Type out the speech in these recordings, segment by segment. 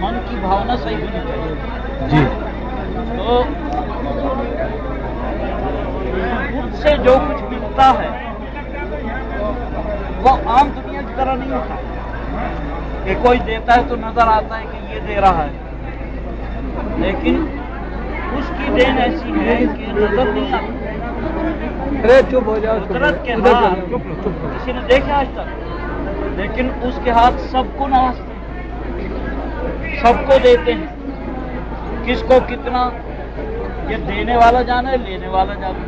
من کی بھاونا صحیح ہونی چاہیے جی تو ان سے جو کچھ ملتا ہے وہ عام دنیا کی طرح نہیں ہوتا کہ کوئی دیتا ہے تو نظر آتا ہے کہ یہ دے رہا ہے، لیکن اس کی دین ایسی ہے کہ نظر نہیں آتی۔ چپ ہو جاؤ، قدرت کے ہاتھ کسی نے دیکھا آج تک، لیکن اس کے ہاتھ سب کو نوازتے ہیں، سب کو دیتے ہیں، کس کو کتنا یہ دینے والا جانا ہے، لینے والا جانا ہے،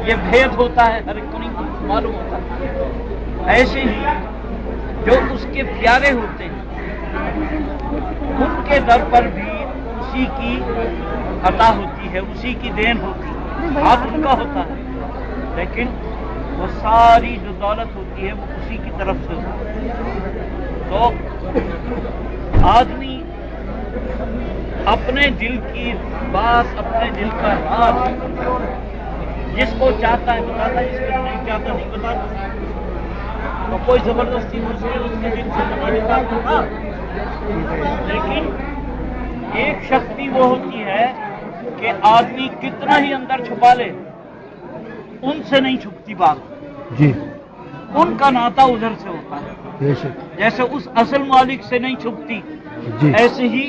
یہ بھید ہوتا ہے، ہر ایک کو نہیں معلوم ہوتا۔ ایسے ہی جو اس کے پیارے ہوتے ہیں ان کے در پر بھی اسی کی عطا ہوتی ہے، اسی کی دین ہوتی ہے، ہاتھ ان کا ہوتا ہے، لیکن وہ ساری جو دولت ہوتی ہے وہ اسی کی طرف سے ہوتی ہے۔ تو آدمی اپنے دل کی بات، اپنے دل کا راز جس کو چاہتا ہے بتاتا ہے، جس کو نہیں چاہتا نہیں بتاتا، تو کوئی زبردستی اس کے دل سے نہیں نکالتا۔ لیکن ایک شکتی وہ ہوتی ہے کہ آدمی کتنا ہی اندر چھپا لے ان سے نہیں چھپتی بات، جی ان کا ناتا ادھر سے ہوتا ہے، بے شک، جیسے اس اصل مالک سے نہیں چھپتی، جی ایسے ہی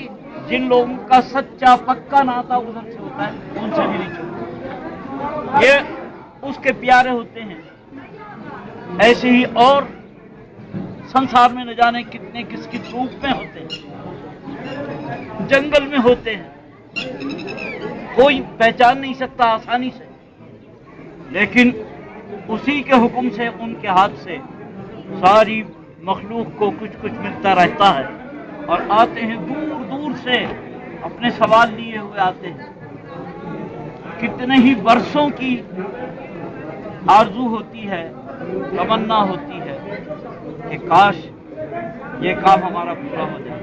جن لوگوں کا سچا پکا ناتا ادھر سے ہوتا ہے ان سے بھی نہیں چھپتی، یہ اس کے پیارے ہوتے ہیں۔ ایسے ہی اور سنسار میں نہ جانے کتنے کس کس روپ میں ہوتے ہیں، جنگل میں ہوتے ہیں، کوئی پہچان نہیں سکتا آسانی سے، لیکن اسی کے حکم سے ان کے ہاتھ سے ساری مخلوق کو کچھ کچھ ملتا رہتا ہے، اور آتے ہیں دور دور سے اپنے سوال لیے ہوئے آتے ہیں، کتنے ہی برسوں کی آرزو ہوتی ہے، تمنا ہوتی ہے کہ کاش یہ کام ہمارا پورا ہو جائے،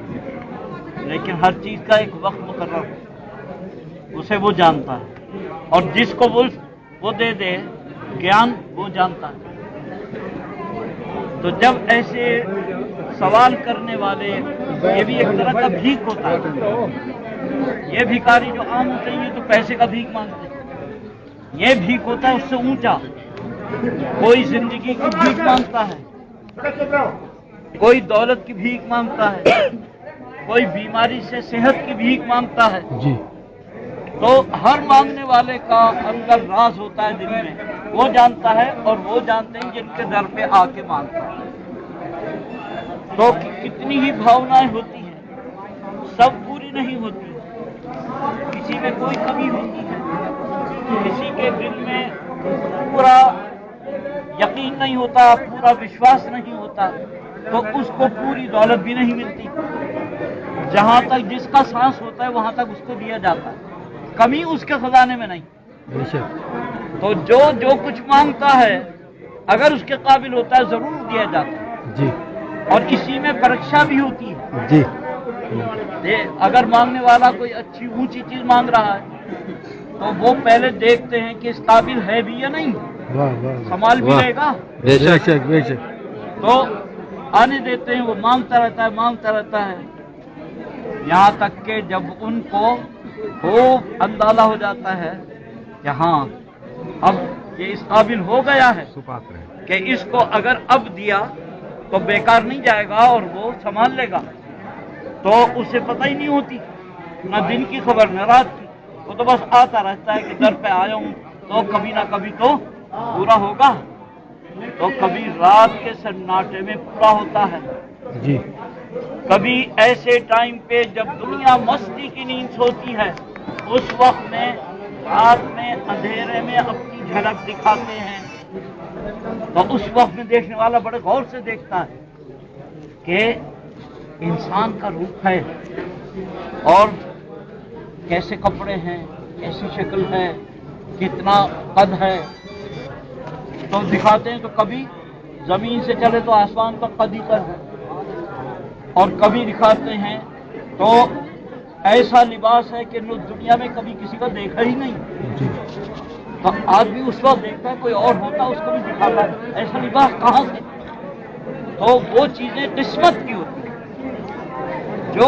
لیکن ہر چیز کا ایک وقت مقرر ہے، اسے وہ جانتا ہے، اور جس کو وہ دے دے گیان وہ جانتا ہے۔ تو جب ایسے سوال کرنے والے، یہ بھی ایک طرح کا بھیک ہوتا ہے، یہ بھیکاری جو عام ہوتے ہیں یہ تو پیسے کا بھیک مانگتے ہیں، یہ بھیک ہوتا ہے اس سے اونچا، کوئی زندگی کی بھیک مانگتا ہے، کوئی دولت کی بھیک مانگتا ہے، کوئی بیماری سے صحت کی بھیک مانگتا ہے، جی تو ہر مانگنے والے کا اندر راز ہوتا ہے دل میں، وہ جانتا ہے، اور وہ جانتے ہیں جن کے در پہ آ کے مانگتا ہے۔ تو کتنی ہی بھاونائیں ہوتی ہیں، سب پوری نہیں ہوتی، کسی میں کوئی کمی ہوتی ہے، کسی کے دل میں پورا یقین نہیں ہوتا، پورا وشواس نہیں ہوتا، تو اس کو پوری دولت بھی نہیں ملتی، جہاں تک جس کا سانس ہوتا ہے وہاں تک اس کو دیا جاتا ہے، کمی اس کے خزانے میں نہیں۔ بے شک، تو جو کچھ مانگتا ہے اگر اس کے قابل ہوتا ہے ضرور دیا جاتا ہے، جی اور اسی میں پریکشا بھی ہوتی ہے، جی اگر مانگنے والا کوئی اچھی اونچی چیز مانگ رہا ہے تو وہ پہلے دیکھتے ہیں کہ اس قابل ہے بھی یا نہیں، واہ واہ سنبھال بھی لے گا، بے شک بے شک، تو آنے دیتے ہیں، وہ مانگتا رہتا ہے مانگتا رہتا ہے، یہاں تک کہ جب ان کو خوب اندازہ ہو جاتا ہے کہ ہاں اب یہ اس قابل ہو گیا ہے کہ اس کو اگر اب دیا تو بیکار نہیں جائے گا اور وہ سنبھال لے گا، تو اسے پتہ ہی نہیں ہوتی نہ دن کی خبر نہ رات کی، وہ تو بس آتا رہتا ہے کہ در پہ آیا ہوں تو کبھی نہ کبھی تو پورا ہوگا، تو کبھی رات کے سناٹے میں پورا ہوتا ہے، جی کبھی ایسے ٹائم پہ جب دنیا مستی کی نیند سوتی ہے اس وقت میں رات میں اندھیرے میں اپنی جھلک دکھاتے ہیں، تو اس وقت میں دیکھنے والا بڑے غور سے دیکھتا ہے کہ انسان کا روپ ہے اور کیسے کپڑے ہیں، کیسی شکل ہے، کتنا قد ہے، تو دکھاتے ہیں، تو کبھی زمین سے چلے تو آسمان کا قد ہی قد ہے، اور کبھی دکھاتے ہیں تو ایسا لباس ہے کہ دنیا میں کبھی کسی کا دیکھا ہی نہیں، جی تو آدمی اس وقت دیکھتا ہے، کوئی اور ہوتا اس کو بھی دکھاتا ہے ایسا لباس کہاں سے، تو وہ چیزیں قسمت کی ہوتی ہیں جو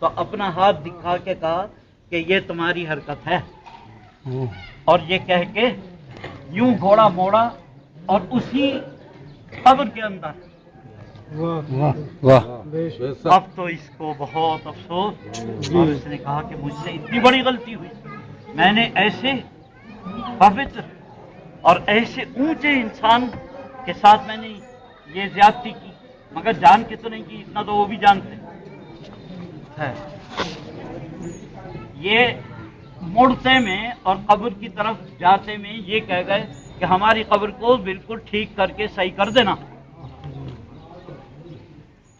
تو اپنا ہاتھ دکھا کے کہا کہ یہ تمہاری حرکت ہے، اور یہ کہہ کے یوں گھوڑا موڑا اور اسی قبر کے اندر۔ واہ اب تو اس کو بہت افسوس، اور اس نے کہا کہ مجھ سے اتنی بڑی غلطی ہوئی، میں نے ایسے پوتر اور ایسے اونچے انسان کے ساتھ میں نے یہ زیادتی کی، مگر جان کے تو نہیں کی، اتنا تو وہ بھی جانتے ہیں۔ یہ مڑتے میں اور قبر کی طرف جاتے میں یہ کہہ گئے کہ ہماری قبر کو بالکل ٹھیک کر کے صحیح کر دینا۔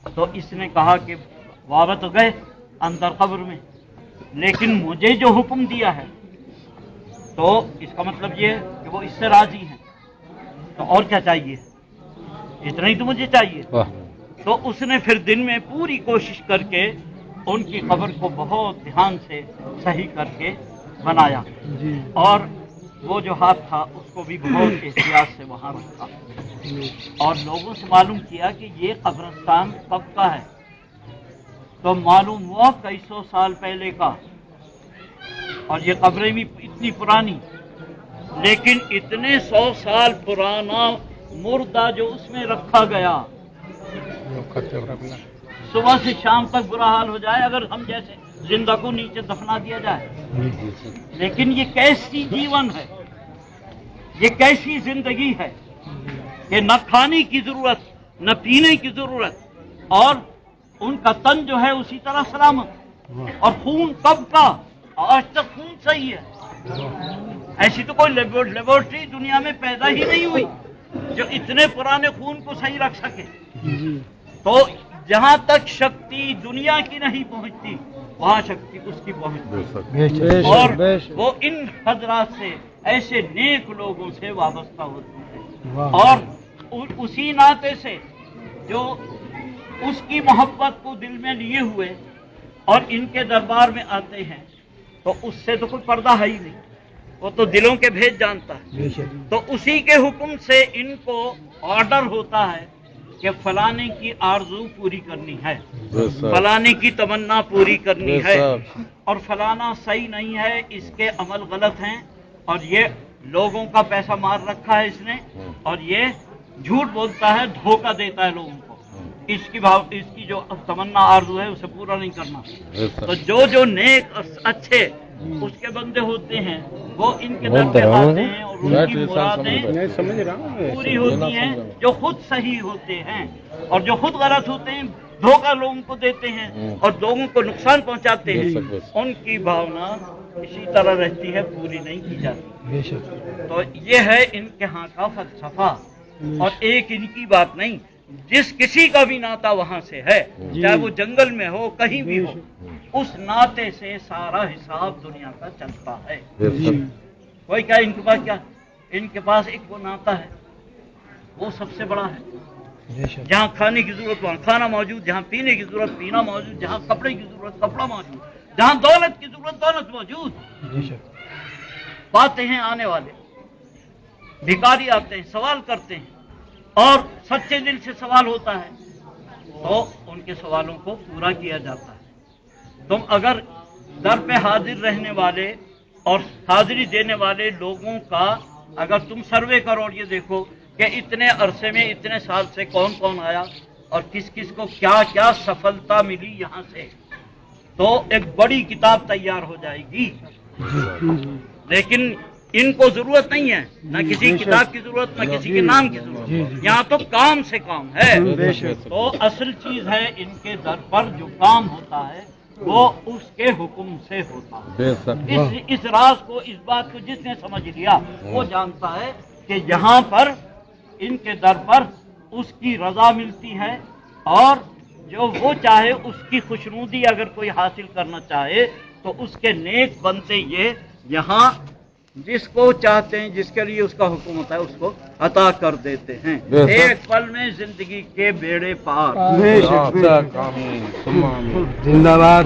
تو اس نے کہا کہ بابا تو گئے اندر قبر میں، لیکن مجھے جو حکم دیا ہے تو اس کا مطلب یہ کہ وہ اس سے راضی ہیں، تو اور کیا چاہیے، اتنا ہی تو مجھے چاہیے۔ تو اس نے پھر دن میں پوری کوشش کر کے ان کی قبر کو بہت دھیان سے صحیح کر کے بنایا، اور وہ جو ہاتھ تھا اس کو بھی بہت احتیاط سے وہاں رکھا، اور لوگوں سے معلوم کیا کہ یہ قبرستان کب کا ہے، تو معلوم ہوا کئی سو سال پہلے کا، اور یہ قبریں بھی اتنی پرانی، لیکن اتنے 100 سال پرانا مردہ جو اس میں رکھا گیا، صبح سے شام تک برا حال ہو جائے اگر ہم جیسے زندہ کو نیچے دفنا دیا جائے، لیکن یہ کیسی جیون ہے، یہ کیسی زندگی ہے کہ نہ کھانے کی ضرورت نہ پینے کی ضرورت، اور ان کا تن جو ہے اسی طرح سلامت، اور خون کب کا، آج تک خون صحیح ہے۔ ایسی تو کوئی لیبورٹری دنیا میں پیدا ہی نہیں ہوئی جو اتنے پرانے خون کو صحیح رکھ سکے۔ تو جہاں تک شکتی دنیا کی نہیں پہنچتی وہاں شکتی اس کی پہنچتی، اور وہ ان حضرات سے، ایسے نیک لوگوں سے وابستہ ہوتی ہے، اور اسی ناطے سے جو اس کی محبت کو دل میں لیے ہوئے اور ان کے دربار میں آتے ہیں، تو اس سے تو کوئی پردہ ہے ہی نہیں، وہ تو دلوں کے بھید جانتا ہے۔ تو اسی کے حکم سے ان کو آرڈر ہوتا ہے کہ فلانے کی آرزو پوری کرنی ہے، فلانے کی تمنا پوری کرنی ہے، اور فلانا صحیح نہیں ہے، اس کے عمل غلط ہیں، اور یہ لوگوں کا پیسہ مار رکھا ہے اس نے، اور یہ جھوٹ بولتا ہے، دھوکہ دیتا ہے لوگوں کو، اس کی جو تمنا آرزو ہے اسے پورا نہیں کرنا۔ تو جو نیک اچھے اس کے بندے ہوتے ہیں وہ ان کے در پہ آتے ہیں، اور ان کی مرادیں پوری ہوتی ہیں، جو خود صحیح ہوتے ہیں، اور جو خود غلط ہوتے ہیں دھوکہ لوگوں کو دیتے ہیں اور لوگوں کو نقصان پہنچاتے ہیں، ان کی بھاونا اسی طرح رہتی ہے، پوری نہیں کی جاتی۔ تو یہ ہے ان کے ہاں کا فلسفہ، اور ایک ان کی بات نہیں، جس کسی کا بھی ناتا وہاں سے ہے، چاہے وہ جنگل میں ہو کہیں بھی ہو، اس ناطے سے سارا حساب دنیا کا چلتا ہے۔ کوئی کیا ان کے پاس، کیا ان کے پاس ایک وہ ناتا ہے، وہ سب سے بڑا ہے۔ جہاں کھانے کی ضرورت وہاں کھانا موجود، جہاں پینے کی ضرورت پینا موجود، جہاں کپڑے کی ضرورت کپڑا موجود، جہاں دولت کی ضرورت دولت موجود۔ پاتے ہیں آنے والے بھکاری آتے ہیں، سوال کرتے ہیں، اور سچے دل سے سوال ہوتا ہے تو ان کے سوالوں کو پورا کیا جاتا ہے۔ تم اگر در پہ حاضر رہنے والے اور حاضری دینے والے لوگوں کا اگر تم سروے کرو اور یہ دیکھو کہ اتنے عرصے میں اتنے سال سے کون کون آیا اور کس کس کو کیا کیا سفلتا ملی یہاں سے، تو ایک بڑی کتاب تیار ہو جائے گی۔ لیکن ان کو ضرورت نہیں ہے، نہ کسی کتاب کی ضرورت، نہ کسی کے نام کی ضرورت، یہاں تو کام سے کام ہے۔ تو اصل چیز ہے ان کے در پر جو کام ہوتا ہے وہ اس کے حکم سے ہوتا ہے۔ اس راز کو، اس بات کو جس نے سمجھ لیا وہ جانتا ہے کہ یہاں پر ان کے در پر اس کی رضا ملتی ہے، اور جو وہ چاہے اس کی خوشنودی اگر کوئی حاصل کرنا چاہے تو اس کے نیک بنتے یہ یہاں جس کو چاہتے ہیں، جس کے لیے اس کا حکم ہوتا ہے، اس کو عطا کر دیتے ہیں۔ ایک پل میں زندگی کے بیڑے پار۔ زندہ باد۔